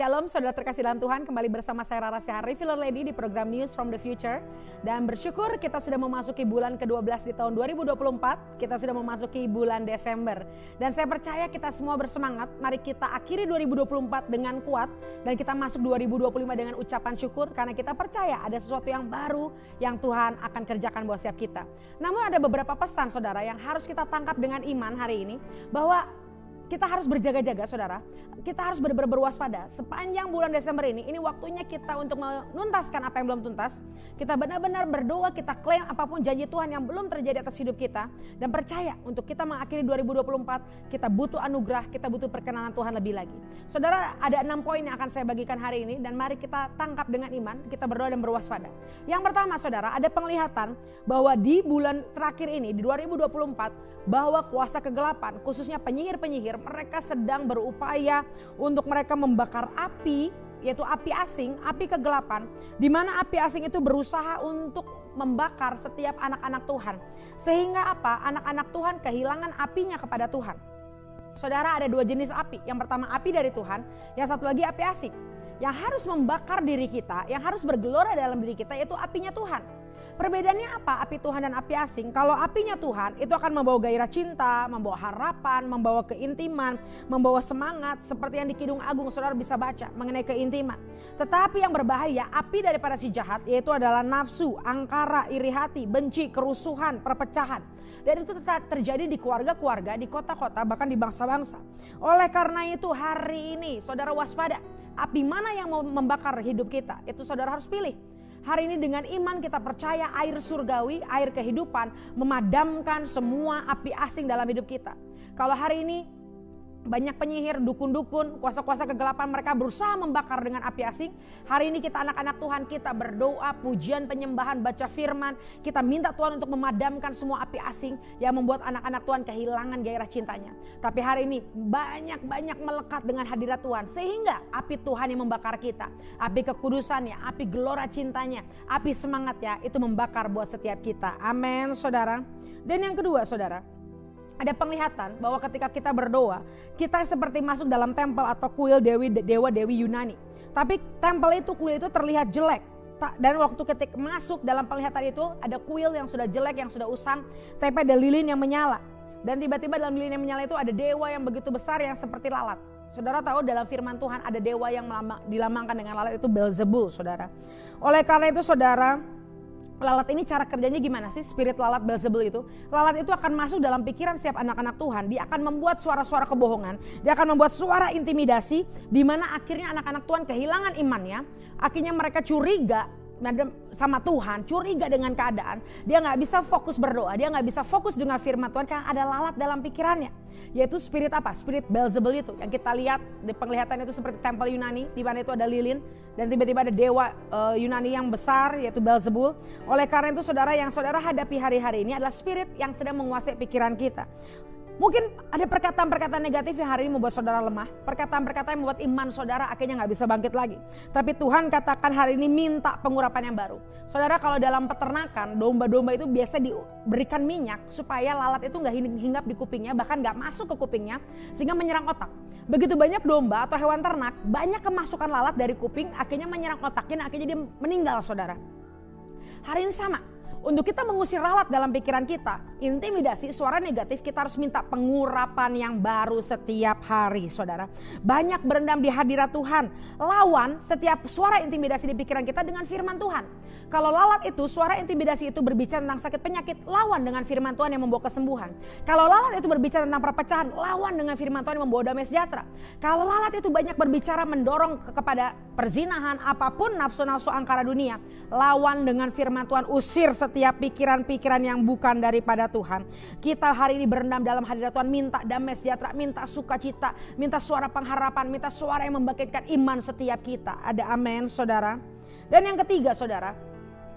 Shalom saudara terkasih dalam Tuhan, kembali bersama saya Rara Syahari, Revealer Lady di program News from the Future. Dan bersyukur kita sudah memasuki bulan ke-12 di tahun 2024, kita sudah memasuki bulan Desember. Dan saya percaya kita semua bersemangat, mari kita akhiri 2024 dengan kuat dan kita masuk 2025 dengan ucapan syukur karena kita percaya ada sesuatu yang baru yang Tuhan akan kerjakan buat setiap kita. Namun ada beberapa pesan saudara yang harus kita tangkap dengan iman hari ini, bahwa kita harus berjaga-jaga saudara, kita harus benar-benar berwaspada. Sepanjang bulan Desember ini waktunya kita untuk menuntaskan apa yang belum tuntas. Kita benar-benar berdoa, kita klaim apapun janji Tuhan yang belum terjadi atas hidup kita. Dan percaya untuk kita mengakhiri 2024, kita butuh anugerah, kita butuh perkenanan Tuhan lebih lagi. Saudara, ada 6 poin yang akan saya bagikan hari ini dan mari kita tangkap dengan iman, kita berdoa dan berwaspada. Yang pertama saudara, ada penglihatan bahwa di bulan terakhir ini, di 2024, bahwa kuasa kegelapan, khususnya penyihir-penyihir, mereka sedang berupaya untuk mereka membakar api, yaitu api asing, api kegelapan, di mana api asing itu berusaha untuk membakar setiap anak-anak Tuhan. Sehingga apa? Anak-anak Tuhan kehilangan apinya kepada Tuhan. Saudara, ada 2 jenis api. Yang pertama api dari Tuhan, yang satu lagi api asing. Yang harus membakar diri kita, yang harus bergelora dalam diri kita, yaitu apinya Tuhan. Perbedaannya apa api Tuhan dan api asing? Kalau apinya Tuhan itu akan membawa gairah cinta, membawa harapan, membawa keintiman, membawa semangat. Seperti yang di Kidung Agung saudara bisa baca mengenai keintiman. Tetapi yang berbahaya, api daripada si jahat, yaitu adalah nafsu, angkara, iri hati, benci, kerusuhan, perpecahan. Dan itu terjadi di keluarga-keluarga, di kota-kota, bahkan di bangsa-bangsa. Oleh karena itu hari ini saudara waspada. Api mana yang mau membakar hidup kita? Itu saudara harus pilih. Hari ini dengan iman kita percaya air surgawi, air kehidupan memadamkan semua api asing dalam hidup kita. Kalau hari ini banyak penyihir, dukun-dukun, kuasa-kuasa kegelapan mereka berusaha membakar dengan api asing. Hari ini kita anak-anak Tuhan, kita berdoa, pujian, penyembahan, baca firman. Kita minta Tuhan untuk memadamkan semua api asing yang membuat anak-anak Tuhan kehilangan gairah cintanya. Tapi hari ini banyak-banyak melekat dengan hadirat Tuhan. Sehingga api Tuhan yang membakar kita. Api kekudusannya, api gelora cintanya, api semangatnya itu membakar buat setiap kita. Amin saudara. Dan yang kedua saudara, ada penglihatan bahwa ketika kita berdoa, kita seperti masuk dalam tempel atau kuil dewa-dewi Yunani. Tapi tempel itu, kuil itu terlihat jelek. Dan waktu ketika masuk dalam penglihatan itu, ada kuil yang sudah jelek, yang sudah usang, tapi ada lilin yang menyala. Dan tiba-tiba dalam lilin yang menyala itu ada dewa yang begitu besar yang seperti lalat. Saudara tahu dalam firman Tuhan ada dewa yang dilambangkan dengan lalat, itu Beelzebul saudara. Oleh karena itu saudara, lalat ini cara kerjanya gimana sih? Spirit lalat Beelzebul itu. Lalat itu akan masuk dalam pikiran setiap anak-anak Tuhan. Dia akan membuat suara-suara kebohongan. Dia akan membuat suara intimidasi. Di mana akhirnya anak-anak Tuhan kehilangan imannya. Akhirnya mereka curiga sama Tuhan, curiga dengan keadaan. Dia gak bisa fokus berdoa. Dia gak bisa fokus dengan firman Tuhan karena ada lalat dalam pikirannya. Yaitu spirit apa? Spirit Beelzebul itu. Yang kita lihat di penglihatan itu seperti tempel Yunani. Di mana itu ada lilin. Dan tiba-tiba ada dewa Yunani yang besar yaitu Beelzebul. Oleh karena itu saudara, yang saudara hadapi hari-hari ini adalah spirit yang sedang menguasai pikiran kita. Mungkin ada perkataan-perkataan negatif yang hari ini membuat saudara lemah. Perkataan-perkataan yang membuat iman saudara akhirnya gak bisa bangkit lagi. Tapi Tuhan katakan hari ini minta pengurapan yang baru. Saudara, kalau dalam peternakan, domba-domba itu biasa diberikan minyak supaya lalat itu gak hinggap di kupingnya, bahkan gak masuk ke kupingnya sehingga menyerang otak. Begitu banyak domba atau hewan ternak, banyak kemasukan lalat dari kuping akhirnya menyerang otaknya, akhirnya dia meninggal saudara. Hari ini sama. Untuk kita mengusir lalat dalam pikiran kita, intimidasi, suara negatif, kita harus minta pengurapan yang baru setiap hari saudara. Banyak berendam di hadirat Tuhan. Lawan setiap suara intimidasi di pikiran kita dengan firman Tuhan. Kalau lalat itu, suara intimidasi itu berbicara tentang sakit penyakit, lawan dengan firman Tuhan yang membawa kesembuhan. Kalau lalat itu berbicara tentang perpecahan, lawan dengan firman Tuhan yang membawa damai sejahtera. Kalau lalat itu banyak berbicara mendorong kepada perzinahan, apapun nafsu-nafsu angkara dunia, lawan dengan firman Tuhan, usir setiap pikiran-pikiran yang bukan daripada Tuhan. Kita hari ini berendam dalam hadirat Tuhan, minta damai sejahtera, minta sukacita, minta suara pengharapan, minta suara yang membangkitkan iman setiap kita. Ada amin saudara. Dan yang ketiga saudara,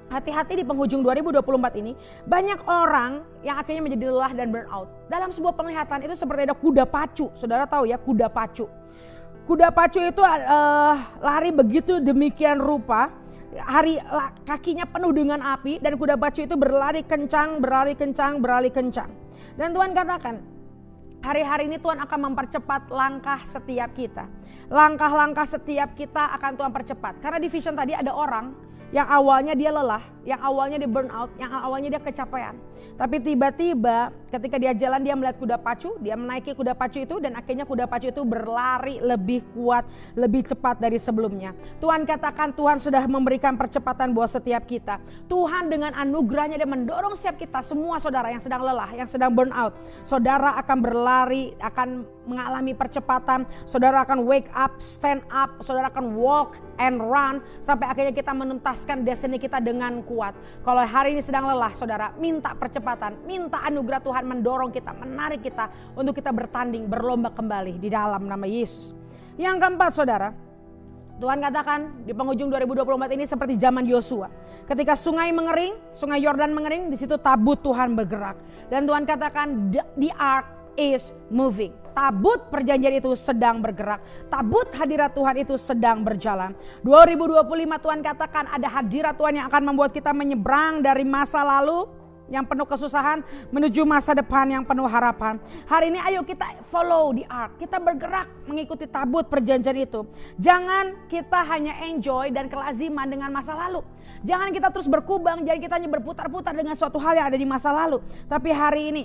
hati-hati di penghujung 2024 ini, banyak orang yang akhirnya menjadi lelah dan burnout. Dalam sebuah penglihatan itu seperti ada kuda pacu. Saudara tahu ya kuda pacu. Kuda pacu itu lari begitu demikian rupa. Kakinya penuh dengan api dan kuda pacu itu berlari kencang. Dan Tuhan katakan, Hari-hari ini Tuhan akan mempercepat langkah setiap kita. Langkah-langkah setiap kita akan Tuhan percepat. Karena di vision tadi ada orang yang awalnya dia lelah, yang awalnya dia burn out, yang awalnya dia kecapean. Tapi tiba-tiba ketika dia jalan dia melihat kuda pacu, dia menaiki kuda pacu itu dan akhirnya kuda pacu itu berlari lebih kuat, lebih cepat dari sebelumnya. Tuhan katakan Tuhan sudah memberikan percepatan buat setiap kita. Tuhan dengan anugerahnya dia mendorong setiap kita, semua saudara yang sedang lelah, yang sedang burn out. Saudara akan berlari, akan mengalami percepatan, saudara akan wake up, stand up, saudara akan walk and run sampai akhirnya kita menuntaskan destiny kita dengan kuat. Kalau hari ini sedang lelah, saudara, minta percepatan, minta anugerah Tuhan mendorong kita, menarik kita untuk kita bertanding, berlomba kembali di dalam nama Yesus. Yang keempat, saudara, Tuhan katakan di penghujung 2024 ini seperti zaman Yosua. Ketika sungai mengering, sungai Yordan mengering, di situ tabut Tuhan bergerak. Dan Tuhan katakan the ark is moving. Tabut perjanjian itu sedang bergerak. Tabut hadirat Tuhan itu sedang berjalan. 2025 Tuhan katakan ada hadirat Tuhan yang akan membuat kita menyeberang dari masa lalu yang penuh kesusahan menuju masa depan yang penuh harapan. Hari ini ayo kita follow the ark. Kita bergerak mengikuti tabut perjanjian itu. Jangan kita hanya enjoy dan kelaziman dengan masa lalu. Jangan kita terus berkubang, jangan kita hanya berputar-putar dengan suatu hal yang ada di masa lalu. Tapi hari ini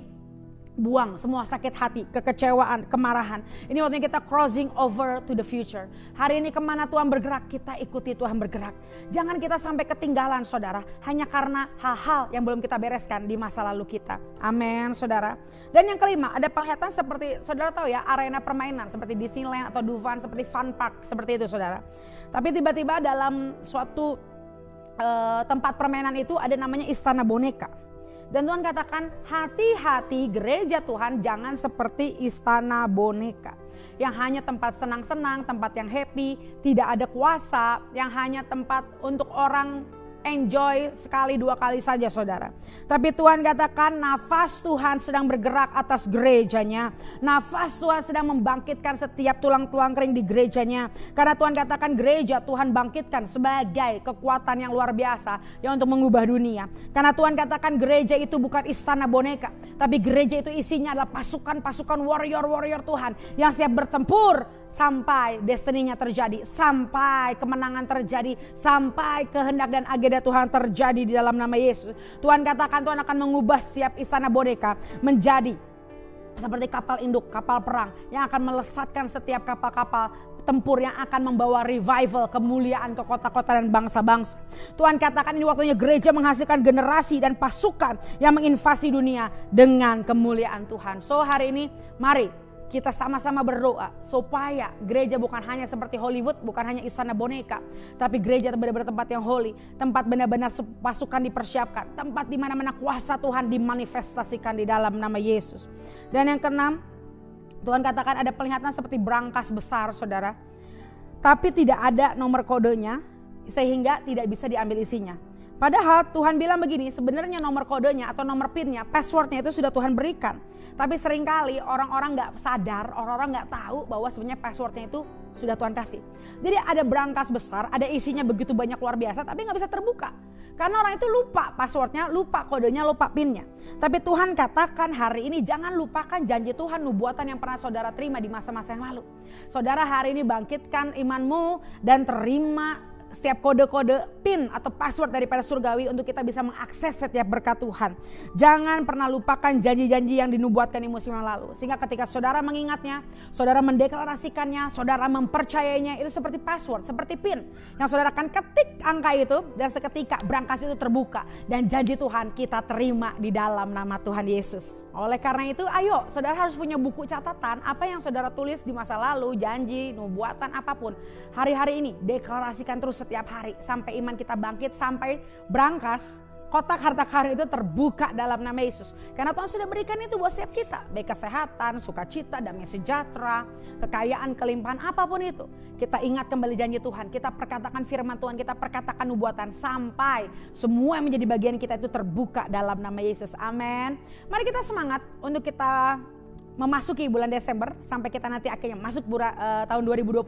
buang semua sakit hati, kekecewaan, kemarahan. Ini waktunya kita crossing over to the future. Hari ini kemana Tuhan bergerak, kita ikuti Tuhan bergerak. Jangan kita sampai ketinggalan, saudara, hanya karena hal-hal yang belum kita bereskan di masa lalu kita. Amin, saudara. Dan yang kelima, ada penglihatan seperti, saudara tahu ya, arena permainan seperti Disneyland atau Dufan, seperti Fun Park, seperti itu, saudara. Tapi tiba-tiba dalam suatu tempat permainan itu ada namanya istana boneka. Dan Tuhan katakan hati-hati gereja Tuhan jangan seperti istana boneka. Yang hanya tempat senang-senang, tempat yang happy, tidak ada kuasa, yang hanya tempat untuk orang enjoy sekali dua kali saja, saudara. Tapi Tuhan katakan nafas Tuhan sedang bergerak atas gerejanya. Nafas Tuhan sedang membangkitkan setiap tulang-tulang kering di gerejanya. Karena Tuhan katakan gereja Tuhan bangkitkan sebagai kekuatan yang luar biasa yang untuk mengubah dunia. Karena Tuhan katakan gereja itu bukan istana boneka, tapi gereja itu isinya adalah pasukan-pasukan warrior-warrior Tuhan yang siap bertempur sampai destininya terjadi, sampai kemenangan terjadi, sampai kehendak dan agenda Tuhan terjadi di dalam nama Yesus. Tuhan katakan Tuhan akan mengubah setiap istana boneka menjadi seperti kapal induk, kapal perang yang akan melesatkan setiap kapal-kapal tempur yang akan membawa revival, kemuliaan ke kota-kota dan bangsa-bangsa. Tuhan katakan ini waktunya gereja menghasilkan generasi dan pasukan yang menginvasi dunia dengan kemuliaan Tuhan. So hari ini mari kita sama-sama berdoa supaya gereja bukan hanya seperti Hollywood, bukan hanya istana boneka, tapi gereja benar-benar tempat yang holy, tempat benar-benar pasukan dipersiapkan, tempat di mana-mana kuasa Tuhan dimanifestasikan di dalam nama Yesus. Dan yang keenam, Tuhan katakan ada penglihatan seperti brankas besar, saudara, tapi tidak ada nomor kodenya sehingga tidak bisa diambil isinya. Padahal Tuhan bilang begini, sebenarnya nomor kodenya atau nomor pinnya, passwordnya itu sudah Tuhan berikan. Tapi seringkali orang-orang gak sadar, orang-orang gak tahu bahwa sebenarnya passwordnya itu sudah Tuhan kasih. Jadi ada brankas besar, ada isinya begitu banyak luar biasa, tapi gak bisa terbuka. Karena orang itu lupa passwordnya, lupa kodenya, lupa pinnya. Tapi Tuhan katakan hari ini jangan lupakan janji Tuhan, nubuatan yang pernah saudara terima di masa-masa yang lalu. Saudara hari ini bangkitkan imanmu dan terima setiap kode-kode PIN atau password daripada surgawi untuk kita bisa mengakses setiap berkat Tuhan. Jangan pernah lupakan janji-janji yang dinubuatkan di musim yang lalu. Sehingga ketika saudara mengingatnya, saudara mendeklarasikannya, saudara mempercayainya, itu seperti password, seperti PIN. Yang saudara akan ketik angka itu dan seketika brankas itu terbuka. Dan janji Tuhan kita terima di dalam nama Tuhan Yesus. Oleh karena itu ayo saudara harus punya buku catatan apa yang saudara tulis di masa lalu, janji, nubuatan apapun. Hari-hari ini deklarasikan terus setiap hari sampai iman kita bangkit, sampai brankas kotak harta karun itu terbuka dalam nama Yesus. Karena Tuhan sudah berikan itu buat setiap kita, baik kesehatan, sukacita, damai sejahtera, kekayaan, kelimpahan, apapun itu. Kita ingat kembali janji Tuhan, kita perkatakan firman Tuhan, kita perkatakan nubuatan sampai semua yang menjadi bagian kita itu terbuka dalam nama Yesus. Amin. Mari kita semangat untuk kita memasuki bulan Desember sampai kita nanti akhirnya masuk tahun 2025.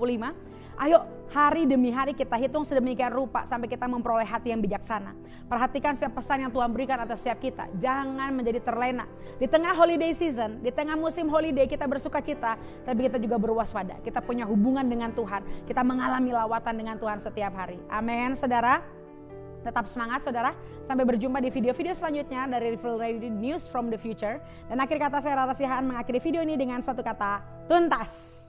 Ayo hari demi hari kita hitung sedemikian rupa sampai kita memperoleh hati yang bijaksana. Perhatikan setiap pesan yang Tuhan berikan atas setiap kita. Jangan menjadi terlena. Di tengah holiday season, di tengah musim holiday kita bersuka cita, tapi kita juga berwaspada. Kita punya hubungan dengan Tuhan. Kita mengalami lawatan dengan Tuhan setiap hari. Amin, saudara. Tetap semangat saudara, sampai berjumpa di video-video selanjutnya dari Refill Radio News from the Future. Dan akhir kata saya Rara Sihaan mengakhiri video ini dengan satu kata, tuntas.